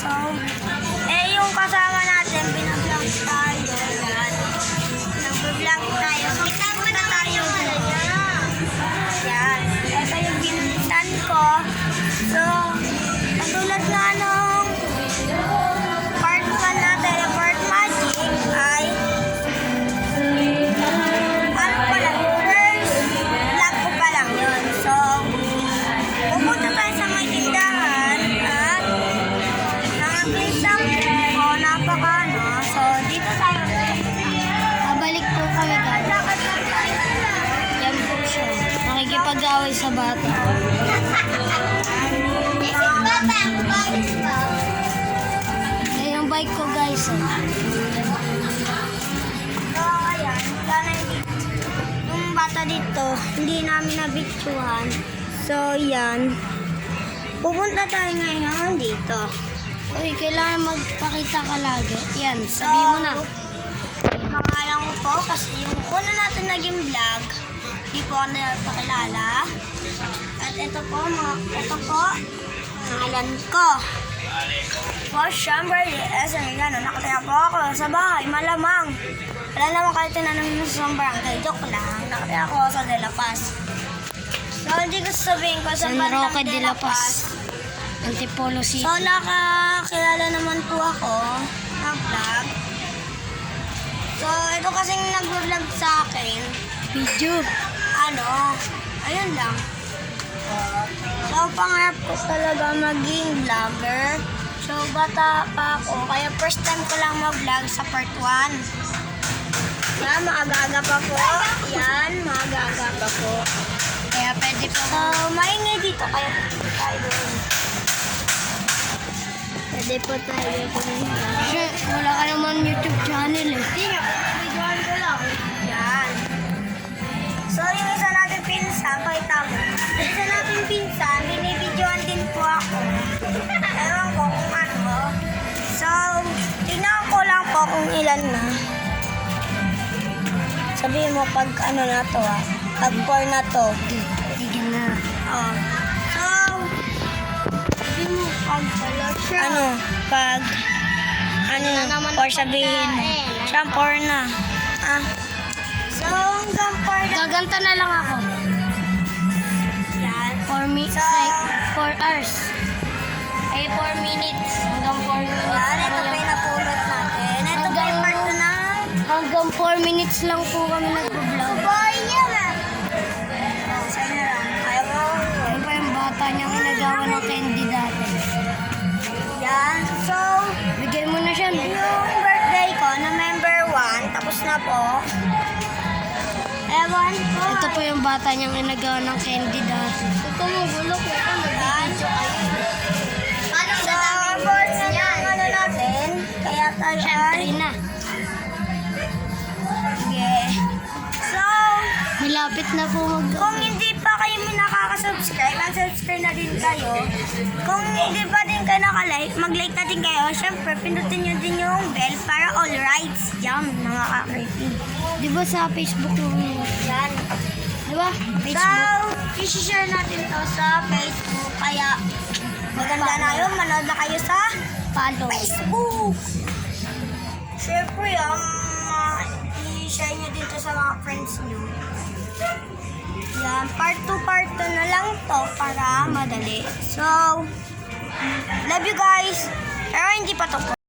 So, yung kasama natin, binablog tayo. Yan. Nag-vlog tayo. So, pupunta tayo. Yan. Ito yung binuntan ko. So, katulad nga nung part 1 na teleport magic ay ano pala, first vlog ko pa lang yun. So, pupunta tayo sa may tindahan at nakakisang ko napakano. So, dito tayo. Babalik po kami guys. Yan po siya. Nakikipag-away sa bata. Yan yung bike ko guys. So, ayan. Sana yung bata dito, hindi namin nabitsuhan. So, yan. Pupunta tayo ngayon dito. Uy, kailangan magpakita ka lagi. Yan, sabihin mo na. Pangalan ko po kasi yung una natin naging vlog, hindi po ako napakilala. At ito po, pangalan ko. Po, syempre, nakataya po ako sa bahay, malamang. Wala naman kayo tinanong nyo sa barangay, joke lang. Nakataya ako sa De La Paz. So, hindi ko sabihin ko sa San bandang Roque de la Paz. Antipolo City. So, nakakilala naman po ako na vlog. So, ito kasing nag-vlog sa akin. Video. Ayun lang. So, pangarap ko talaga maging vlogger. So, bata pa ako. Kaya first time ko lang mag-vlog sa part 1. Yan, maaga-aga pa po. Yan, maaga-aga pa po. Kaya pwede po. So, maingay dito. Kaya tayo doon. Pwede po tayo pumunta. Shit, wala ka naman YouTube channel eh. Hindi nga, videoan ko lang. Yan. So, yung isa natin pinsan, pakita mo. Yung isa natin pinsan, binibidyoan din po ako. Ewan ko kung ano. So, tingnan ko lang po kung ilan na. Sabihin mo pag ano na to pag 4 na to. Tigil na. So, sabihin mo pag pag or sabihin mo. Siya 4 na. So, hanggang 4 na. Gaganta na lang ako. Yan. 4 hours. Ay, 4 minutes. Hanggang 4 minutes. Yan, ito pa yung napulot natin. Ito pa yung part na. Hanggang 4 minutes lang po kami nag-vlog. Boy, yan. Sa'yo na lang. Ayaw mo. Ayun pa yung bata niya ginagawa ng candy dati. Yan. So, Bigay mo na siya. No? yung birthday ko, November 1, tapos na po. Ewan po. Ito po yung bata niya ginagawa ng candy dati. Ito mo, bulok na ito. Mag-video kayo. So, board na yung ano natin. Kaya tayo Siyempre na. Yeah. So, Malapit na po kung hindi pa kayo nakaka-subscribe, mag-subscribe na din kayo. Kung hindi pa din kayo naka-like, mag-like na din kayo. Siyempre, pindutin nyo din yung bell para all rights. Yan, mga ka-creepy. Di ba sa Facebook mo? Yan. Di ba? So, i-share natin to sa Facebook. Kaya, maganda na yun. Manood na kayo sa Follow. Facebook. Siyempre, i-share nyo din to sa mga friends nyo. Yan, part 2 na lang to para madali. So, love you guys. Pero hindi pa to